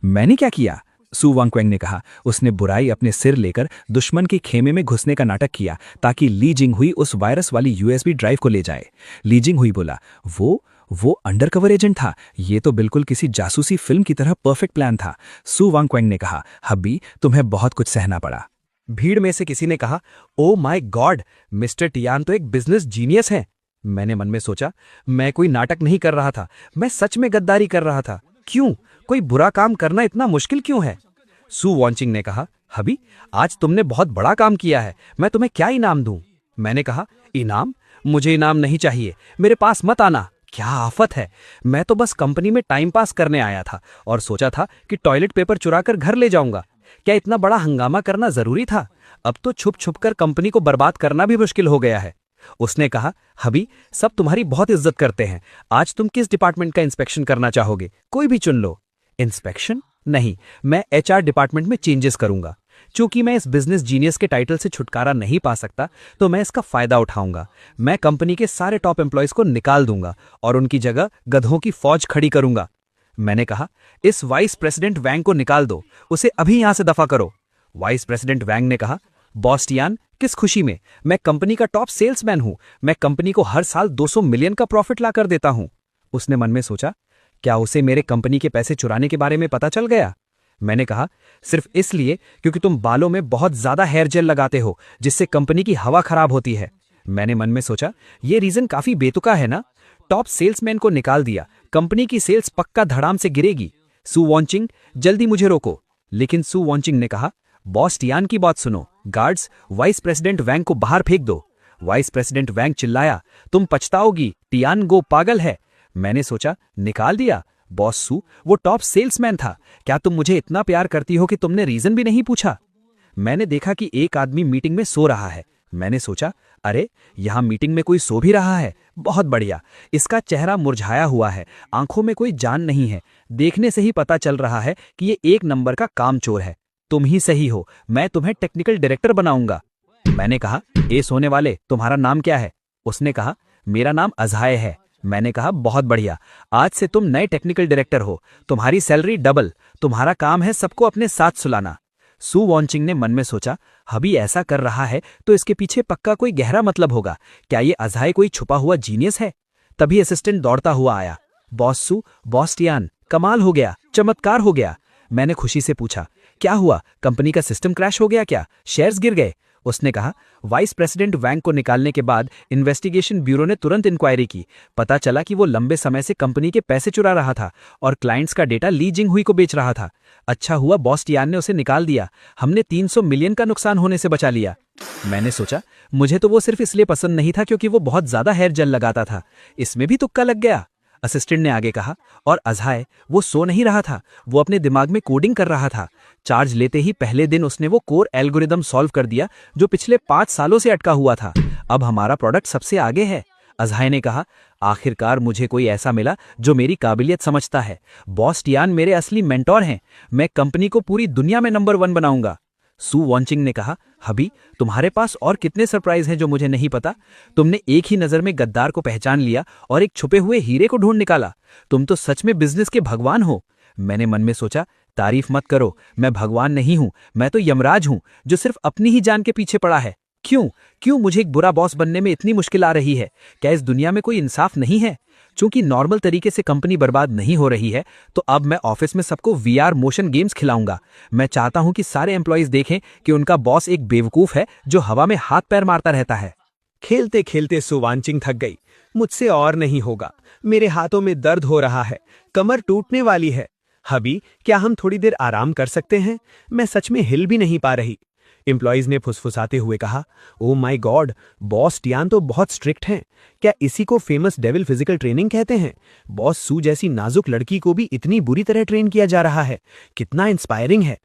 मैंने क्या किया? सू वांगक्वेंग ने कहा, उसने बुराई अपने सिर लेकर दुश्मन के खेमे में घुसने का नाटक किया ताकि ली जिंगहुई उस वायरस वाली यूएसबी ड्राइव को ले जाए। ली जिंगहुई बोला, वो अंडरकवर एजेंट था, ये तो बिल्कुल किसी जासूसी फिल्म की तरह परफेक्ट प्लान था। सू वांगक्वेंग ने कहा, हब्बी, तुम्हें बहुत कुछ सहना पड़ा। भीड़ में से किसी ने कहा, oh my God, mister Tian तो एक बिजनेस जीनियस है। मैंने मन में सोचा, मैं कोई नाटक नहीं कर रहा था, मैं सच में गद्दारी कर रहा था। क्यों? कोई बुरा काम करना इतना मुश्किल क्यों है? सू वांगक्वेंग ने कहा, हबी, आज तुमने बहुत बड़ा काम किया है, मैं तुम्हें क्या इनाम दूं? मैंने कहा, इनाम? मुझे इनाम नहीं चाहिए, मेरे पास मत आना। क्या आफत है, मैं तो बस कंपनी में टाइम पास करने आया था और सोचा था कि टॉयलेट पेपर चुरा कर घर ले जाऊंगा। क्या इतना बड़ा हंगामा करना जरूरी था? अब तो छुप छुप कर कंपनी को बर्बाद करना भी मुश्किल हो गया है। उसने कहा, हबी, सब तुम्हारी बहुत इज्जत करते हैं। आज तुम किस डिपार्टमेंट का इंस्पेक्शन करना चाहोगे? कोई भी चुन लो। इंस्पेक्शन? नहीं, मैं एचआर डिपार्टमेंट में चेंजेस करूंगा। चूंकि मैं इस बिजनेस जीनियस के टाइटल से छुटकारा नहीं पा सकता, तो मैं इसका फायदा उठाऊंगा। मैं कंपनी के सारे टॉप एम्प्लॉयज को निकाल दूंगा और उनकी जगह गधों की फौज खड़ी करूंगा। मैंने कहा, इस वाइस प्रेसिडेंट वैंग को निकाल दो, उसे अभी यहां से दफा करो। वाइस प्रेसिडेंट वैंग ने कहा, बॉस टियान, किस खुशी में? मैं कंपनी का टॉप सेल्समैन हूं। मैं कंपनी को हर साल 200 मिलियन का प्रॉफिट ला कर देता हूं। उसने मन में सोचा, क्या उसे मेरे कंपनी के पैसे चुराने के बारे में पता चल गया? मैंने कहा, सिर्फ इसलिए क्योंकि तुम बालों में बहुत ज्यादा हेयर जेल लगाते हो, जिससे कंपनी की हवा खराब होती है। मैंने मन में सोचा, ये रीजन काफी बेतुका है ना? टॉप सेल्समैन को निकाल दिया, कंपनी की सेल्स पक्का धड़ाम से गिरेगी। सू वॉन्चिंग, जल्दी मुझे रोको। लेकिन सू वॉन्चिंग ने कहा, बॉस टियान की बात सुनो। गार्ड्स, वाइस प्रेसिडेंट वैंग को बाहर फेंक दो। वाइस प्रेसिडेंट वैंग चिल्लाया, तुम पछताओगी, टियान गो पागल है। मैंने सोचा, निकाल दिया? बॉस सू, वो टॉप सेल्समैन था। क्या तुम मुझे इतना प्यार करती हो कि तुमने रीजन भी नहीं पूछा? मैंने देखा कि एक आदमी मीटिंग में सो रहा है। मैंने सोचा, अरे यहां मीटिंग में कोई सो भी रहा है। बहुत बढ़िया, इसका चेहरा मुरझाया हुआ है, आंखों में कोई जान नहीं है। देखने से ही पता चल रहा है कि ये एक नंबर का कामचोर है। तुम ही सही हो, मैं तुम्हें टेक्निकल डायरेक्टर बनाऊंगा। मैंने कहा, ए सोने वाले, तुम्हारा नाम क्या है? उसने कहा, मेरा नाम अज़ाय है। मैंने कहा, बहुत बढ़िया, आज से तुम नए टेक्निकल डायरेक्टर हो। तुम्हारी सैलरी डबल। तुम्हारा काम है सबको अपने साथ सुलाना। सू वॉन्चिंग ने मन में सोचा, हबी ऐसा कर रहा है तो इसके पीछे पक्का कोई गहरा मतलब होगा। क्या ये अज़ाय कोई छुपा हुआ जीनियस है? तभी असिस्टेंट दौड़ता हुआ आया। बॉस सू, बॉस टियान, कमाल हो गया, चमत्कार हो गया। मैंने खुशी से पूछा, क्या हुआ? कंपनी का सिस्टम क्रैश हो गया क्या? शेयर्स गिर गए? उसने कहा, वाइस प्रेसिडेंट वैंग को निकालने के बाद इन्वेस्टिगेशन ब्यूरो ने तुरंत इंक्वायरी की। पता चला कि वो लंबे समय से कंपनी के पैसे चुरा रहा था और क्लाइंट्स का डेटा ली जिंग हुई को बेच रहा था। अच्छा हुआ बॉस टियान ने उसे निकाल दिया। हमने 300 मिलियन का नुकसान होने से बचा लिया। मैंने सोचा, मुझे तो वो सिर्फ इसलिए पसंद नहीं था क्योंकि वो बहुत ज्यादा हेयर जेल लगाता था। इसमें भी तुक्का लग गया। असिस्टेंट ने आगे कहा, और अज़ाय, वो सो नहीं रहा था, वो अपने दिमाग में कोडिंग कर रहा था। चार्ज लेते ही पहले दिन उसने वो कोर एल्गोरिदम सॉल्व कर दिया जो पिछले 5 सालों से अटका हुआ था। अब हमारा प्रोडक्ट सबसे आगे है। अज़ाय ने कहा, आखिरकार मुझे कोई ऐसा मिला जो मेरी काबिलियत समझता है। बॉस टियान मेरे असली मेंटोर हैं। मैं कंपनी को पूरी दुनिया में नंबर 1 बनाऊंगा। सू वॉन्चिंग ने कहा, हबी, तुम्हारे पास और कितने सरप्राइज हैं जो मुझे नहीं पता? तुमने एक ही नजर में गद्दार को पहचान लिया और एक छुपे हुए हीरे को ढूंढ निकाला। तुम तो सच में बिजनेस के भगवान हो। मैंने मन में सोचा, तारीफ मत करो, मैं भगवान नहीं हूं, मैं तो यमराज हूं जो सिर्फ अपनी ही जान के पीछे पड़ा है। क्यों मुझे एक बुरा बॉस बनने में इतनी मुश्किल आ रही है? क्या इस दुनिया में कोई इंसाफ नहीं है? चूंकि नॉर्मल तरीके से कंपनी बर्बाद नहीं हो रही है, तो अब मैं ऑफिस में सबको वीआर मोशन गेम्स खिलाऊंगा। मैं चाहता हूं कि सारे एम्प्लॉइज देखें कि उनका बॉस एक बेवकूफ है जो हवा में हाथ पैर मारता रहता है। खेलते खेलते सू वॉन्चिंग थक गई। मुझसे और नहीं होगा, मेरे हाथों में दर्द हो रहा है, कमर टूटने वाली है। हबी, क्या हम थोड़ी देर आराम कर सकते हैं? मैं सच में हिल भी नहीं पा रही। एम्प्लॉइज ने फुसफुसाते हुए कहा, oh my God, boss Tian तो बहुत स्ट्रिक्ट हैं। क्या इसी को फेमस डेविल फिजिकल ट्रेनिंग कहते हैं? बॉस सू जैसी नाजुक लड़की को भी इतनी बुरी तरह ट्रेन किया जा रहा है। कितना इंस्पायरिंग है।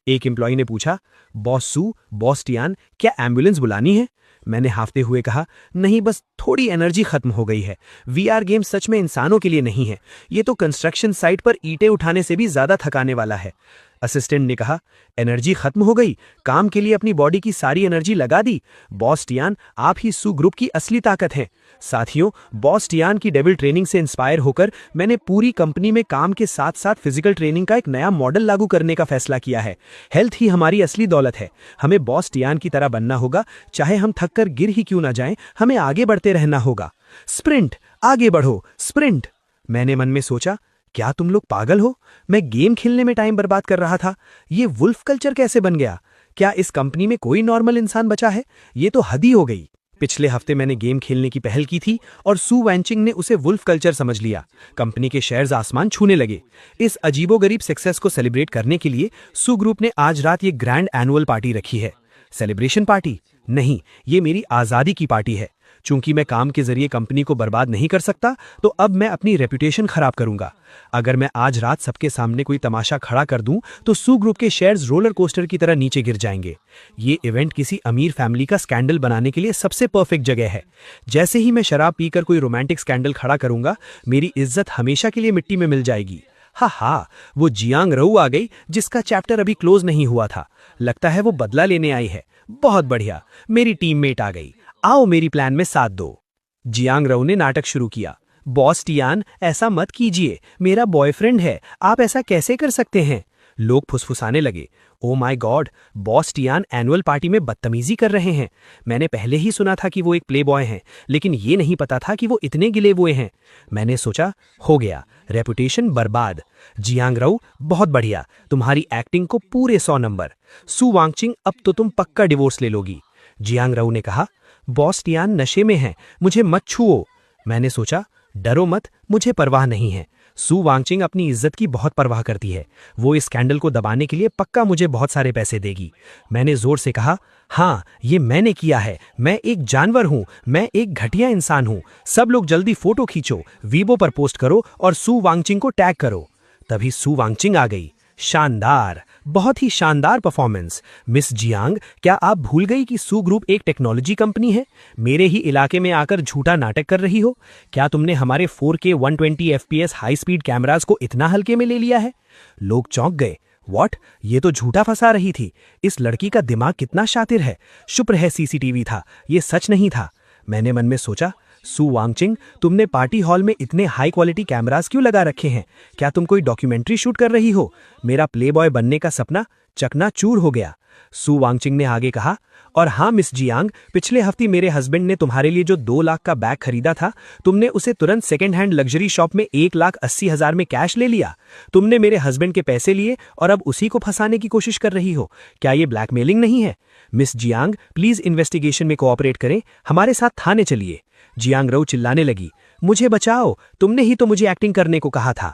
एक एम्प्लॉय ने पूछा, बॉस सू, बॉस टियान, क्या एम्बुलेंस बुलानी है? मैंने हाफते हुए कहा, नहीं, बस थोड़ी एनर्जी खत्म हो गई है। वीआर गेम सच में इंसानों के लिए नहीं है। ये तो कंस्ट्रक्शन साइट पर ईंटें उठाने से भी ज्यादा थकाने वाला है। असिस्टेंट ने कहा, एनर्जी खत्म हो गई? काम के लिए अपनी बॉडी की सारी एनर्जी लगा दी? बॉस टियान, आप ही सू ग्रुप की असली ताकत हैं। साथियों, बॉस टियान की डेविल ट्रेनिंग से इंस्पायर होकर मैंने पूरी कंपनी में काम के साथ साथ फिजिकल ट्रेनिंग का एक नया मॉडल लागू करने का फैसला किया है। हेल्थ ही हमारी असली दौलत है। हमें बॉस टियान की तरह बनना होगा। चाहे हम थक कर गिर ही क्यों ना जाएं, हमें आगे बढ़ते रहना होगा। स्प्रिंट, आगे बढ़ो, स्प्रिंट। मैंने मन में सोचा, क्या तुम लोग पागल हो? मैं गेम खेलने में टाइम बर्बाद कर रहा था। ये वुल्फ कल्चर कैसे बन गया? क्या इस कंपनी में कोई नॉर्मल इंसान बचा है? ये तो हद ही हो गई। पिछले हफ्ते मैंने गेम खेलने की पहल की थी और सू वैंचिंग ने उसे वुल्फ कल्चर समझ लिया। कंपनी के शेयर्स आसमान छूने लगे। इस अजीबोगरीब सक्सेस को सेलिब्रेट करने के लिए सू ग्रुप ने आज रात ये ग्रैंड एनुअल पार्टी रखी है। सेलिब्रेशन पार्टी नहीं, ये मेरी आज़ादी की पार्टी है। चूंकि मैं काम के जरिए कंपनी को बर्बाद नहीं कर सकता, तो अब मैं अपनी रेपुटेशन खराब करूंगा। अगर मैं आज रात सबके सामने कोई तमाशा खड़ा कर दूं, तो सू ग्रुप के शेयर्स रोलर कोस्टर की तरह नीचे गिर जाएंगे। ये इवेंट किसी अमीर फैमिली का स्कैंडल बनाने के लिए सबसे परफेक्ट जगह है। जैसे ही मैं शराब पीकर कोई रोमांटिक स्कैंडल खड़ा करूंगा, मेरी इज्जत हमेशा के लिए मिट्टी में मिल जाएगी। हा, वो जियांग रऊ आ गई, जिसका चैप्टर अभी क्लोज नहीं हुआ था। लगता है वो बदला लेने आई है। बहुत बढ़िया, मेरी टीममेट आ गई। आओ मेरी प्लान में साथ दो। जियांग रऊ ने नाटक शुरू किया। बॉस टियान, ऐसा मत कीजिए, मेरा बॉयफ्रेंड है, आप ऐसा कैसे कर सकते हैं? लोग फुसफुसाने लगे। Oh my God, boss Tian annual party में बदतमीजी कर रहे हैं। मैंने पहले ही सुना था कि वो एक प्लेबॉय हैं, लेकिन ये नहीं पता था कि वो इतने गिले हुए हैं। मैंने सोचा, हो गया, रेपुटेशन बर्बाद। जियांग रऊ, बहुत बढ़िया, तुम्हारी एक्टिंग को पूरे 100 नंबर। सू वांगचिंग, अब तो तुम पक्का डिवोर्स ले लोगी। जियांग रऊ ने कहा, बॉस टियान नशे में हैं, मुझे मत छुओ। मैंने सोचा, डरो मत, मुझे परवाह नहीं है। सू वांगचिंग अपनी इज्जत की बहुत परवाह करती है। वो इस स्कैंडल को दबाने के लिए पक्का मुझे बहुत सारे पैसे देगी। मैंने जोर से कहा, हाँ, ये मैंने किया है। मैं एक जानवर हूँ, मैं एक घटिया इंसान हूँ। सब लोग जल्दी फोटो खींचो, वीबो पर पोस्ट करो और सू वांगचिंग को टैग करो। तभी सू वांगचिंग आ गई। शानदार, बहुत ही शानदार परफॉर्मेंस। मिस जियांग, क्या आप भूल गई कि सू ग्रुप एक टेक्नोलॉजी कंपनी है? मेरे ही इलाके में आकर झूठा नाटक कर रही हो? क्या तुमने हमारे 4K 120 FPS high speed cameras को इतना हल्के में ले लिया है? लोग चौंक गए। व्हाट? ये तो झूठा फंसा रही थी। इस लड़की का दिमाग कितना शातिर है। शुक्र है सीसीटीवी था, ये सच नहीं था। मैंने मन में सोचा, सू वांगचिंग, तुमने पार्टी हॉल में इतने हाई क्वालिटी कैमरास क्यों लगा रखे हैं? क्या तुम कोई डॉक्यूमेंट्री शूट कर रही हो? मेरा प्लेबॉय बनने का सपना चकनाचूर हो गया। सू वांगचिंग ने आगे कहा, और हाँ मिस जियांग, पिछले हफ्ते मेरे हस्बैंड ने तुम्हारे लिए जो 2 लाख का बैग खरीदा था, तुमने उसे तुरंत सेकेंड हैंड लग्जरी शॉप में 1,80,000 में कैश ले लिया। तुमने मेरे हस्बैंड के पैसे लिए और अब उसी को फंसाने की कोशिश कर रही हो। क्या ये ब्लैकमेलिंग नहीं है? मिस जियांग, प्लीज इन्वेस्टिगेशन में कोऑपरेट करें, हमारे साथ थाने चलिए। जियांग रऊ चिल्लाने लगी, मुझे बचाओ, तुमने ही तो मुझे एक्टिंग करने को कहा था।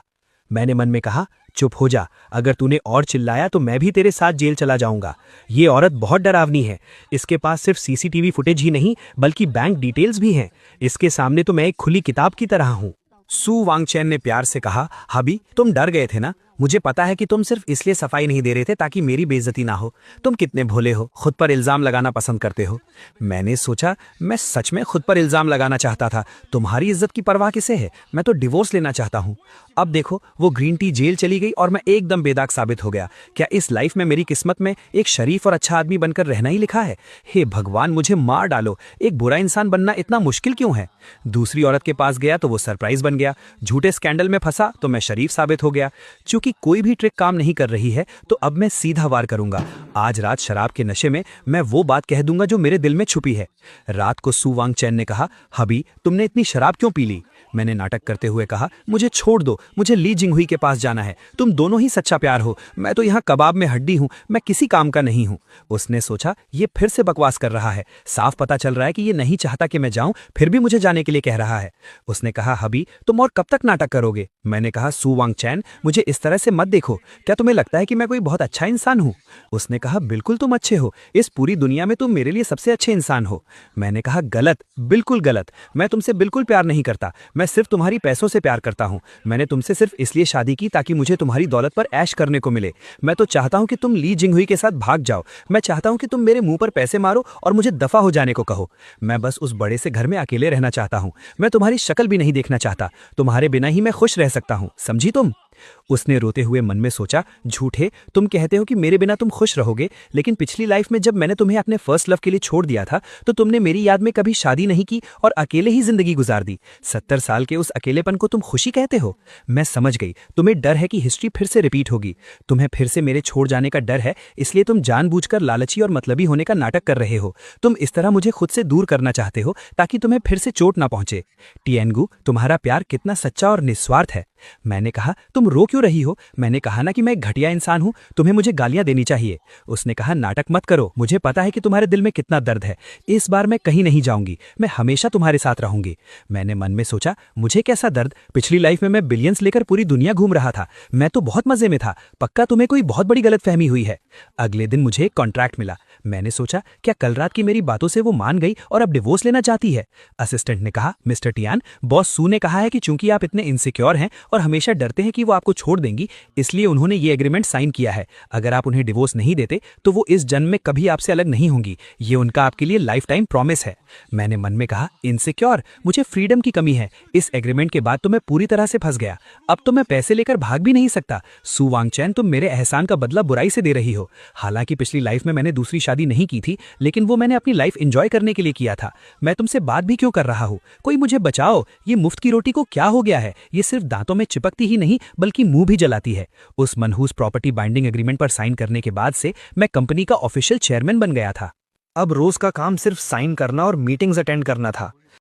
मैंने मन में कहा, चुप हो जा, अगर तूने और चिल्लाया तो मैं भी तेरे साथ जेल चला जाऊंगा। ये औरत बहुत डरावनी है। इसके पास सिर्फ सीसीटीवी फुटेज ही नहीं, बल्कि बैंक डिटेल्स भी हैं। इसके सामने तो मैं एक खुली किताब की तरह हूं। सू वांगचैन ने प्यार से कहा, हबी, तुम डर गए थे ना? मुझे पता है कि तुम सिर्फ इसलिए सफाई नहीं दे रहे थे ताकि मेरी बेइज्जती ना हो। तुम कितने भोले हो, खुद पर इल्जाम लगाना पसंद करते हो। मैंने सोचा, मैं सच में खुद पर इल्जाम लगाना चाहता था। तुम्हारी इज्जत की परवाह किसे है? मैं तो डिवोर्स लेना चाहता हूँ। अब देखो, वो ग्रीन टी जेल चली गई और मैं एकदम बेदाग साबित हो गया। क्या इस लाइफ में मेरी किस्मत में एक शरीफ और अच्छा आदमी बनकर रहना ही लिखा है? हे भगवान, मुझे मार डालो। एक बुरा इंसान बनना इतना मुश्किल क्यों है? दूसरी औरत के पास गया तो वो सरप्राइज बन गया। झूठे स्कैंडल में फंसा तो मैं शरीफ साबित हो गया। चूंकि कोई भी ट्रिक काम नहीं कर रही है, तो अब मैं सीधा वार करूंगा। आज रात शराब के नशे में मैं वो बात कह दूंगा जो मेरे दिल में छुपी है। रात को सू वांगचैन ने कहा, हबी, तुमने इतनी शराब क्यों पी ली? मैंने नाटक करते हुए कहा, मुझे छोड़ दो, मुझे ली जिंगहुई के पास जाना है। तुम दोनों ही सच्चा प्यार हो। मैं तो यहाँ कबाब में हड्डी हूँ, मैं किसी काम का नहीं हूँ। उसने सोचा, ये फिर से बकवास कर रहा है। साफ पता चल रहा है कि ये नहीं चाहता कि मैं जाऊं, फिर भी मुझे जाने के लिए कह रहा है। उसने कहा, हबी, तुम और कब तक नाटक करोगे? मैंने कहा, सू वांगचैन, मुझे इस तरह से मत देखो। क्या तुम्हें लगता है कि मैं कोई बहुत अच्छा इंसान हूँ? उसने कहा, बिल्कुल तुम अच्छे हो। इस पूरी दुनिया में तुम मेरे लिए सबसे अच्छे इंसान हो। मैंने कहा, गलत, बिल्कुल गलत। मैं तुमसे बिल्कुल प्यार नहीं करता। मैं सिर्फ तुम्हारी पैसों से प्यार करता हूँ। मैंने तुमसे सिर्फ इसलिए शादी की ताकि मुझे तुम्हारी दौलत पर ऐश करने को मिले। मैं तो चाहता हूँ कि तुम ली जिंगहुई के साथ भाग जाओ। मैं चाहता हूँ कि तुम मेरे मुंह पर पैसे मारो और मुझे दफा हो जाने को कहो। मैं बस उस बड़े से घर में अकेले रहना चाहता हूँ। मैं तुम्हारी शक्ल भी नहीं देखना चाहता। तुम्हारे बिना ही मैं खुश रह सकता हूँ, समझी तुम? उसने रोते हुए मन में सोचा, झूठे, तुम कहते हो कि मेरे बिना तुम खुश रहोगे, लेकिन पिछली लाइफ में जब मैंने तुम्हें अपने फर्स्ट लव के लिए छोड़ दिया था, तो तुमने मेरी याद में कभी शादी नहीं की और अकेले ही जिंदगी गुजार दी। 70 साल के उस अकेलेपन को तुम खुशी कहते हो? मैं समझ गई, तुम्हें डर है कि हिस्ट्री फिर से रिपीट होगी। तुम्हें फिर से मेरे छोड़ जाने का डर है, इसलिए तुम जानबूझकर लालची और मतलबी होने का नाटक कर रहे हो। तुम इस तरह मुझे खुद से दूर करना चाहते हो ताकि तुम्हें फिर से चोट ना पहुंचे। टिएनगू, तुम्हारा प्यार कितना सच्चा और निस्वार्थ है। मैंने कहा, तुम रो क्यों रही हो? मैंने कहा ना कि मैं एक घटिया इंसान हूँ, तुम्हें मुझे गालियां देनी चाहिए। उसने कहा, नाटक मत करो, मुझे पता है कि तुम्हारे दिल में कितना दर्द है। इस बार मैं कहीं नहीं जाऊंगी, मैं हमेशा तुम्हारे साथ रहूंगी। मैंने मन में सोचा, मुझे कैसा दर्द? पिछली लाइफ में मैं बिलियंस लेकर पूरी दुनिया घूम रहा था, मैं तो बहुत मजे में था। पक्का तुम्हें कोई बहुत बड़ी गलतफहमी हुई है। अगले दिन मुझे एक कॉन्ट्रैक्ट मिला। मैंने सोचा, क्या कल रात की मेरी बातों से वो मान गई और अब डिवोर्स लेना चाहती है? असिस्टेंट ने कहा, मिस्टर टियान, बॉस सू ने कहा है कि चूंकि आप इतने इनसिक्योर हैं और हमेशा डरते हैं कि वो आपको छोड़ देंगी, इसलिए उन्होंने ये एग्रीमेंट साइन किया है। अगर आप उन्हें डिवोर्स नहीं देते तो वो इस जन्म में कभी आपसे अलग नहीं होंगी। ये उनका आपके लिए लाइफ टाइम प्रॉमिस है। मैंने मन में कहा, इनसिक्योर? मुझे फ्रीडम की कमी है। इस एग्रीमेंट के बाद तो मैं पूरी तरह से फंस गया। अब तो मैं पैसे लेकर भाग भी नहीं सकता। सू वांगचैन, तुम मेरे एहसान का बदला बुराई से दे रही हो। हालांकि पिछली लाइफ में मैंने दूसरी शादी नहीं की थी, लेकिन वो मैंने अपनी लाइफ एंजॉय करने के लिए किया था। मैं तुमसे बात भी क्यों कर रहा हूँ? कोई मुझे बचाओ। ये मुफ्त की रोटी को क्या हो गया है? ये सिर्फ दांतों में चिपकती ही नहीं बल्कि मुंह भी जलाती है। उस मनहूस प्रॉपर्टी बाइंडिंग एग्रीमेंट पर साइन करने के बाद से मैं कंपनी का ऑफिशियल चेयरमैन बन गया था। अब रोज का काम सिर्फ साइन करना और मीटिंग्स अटेंड करना था।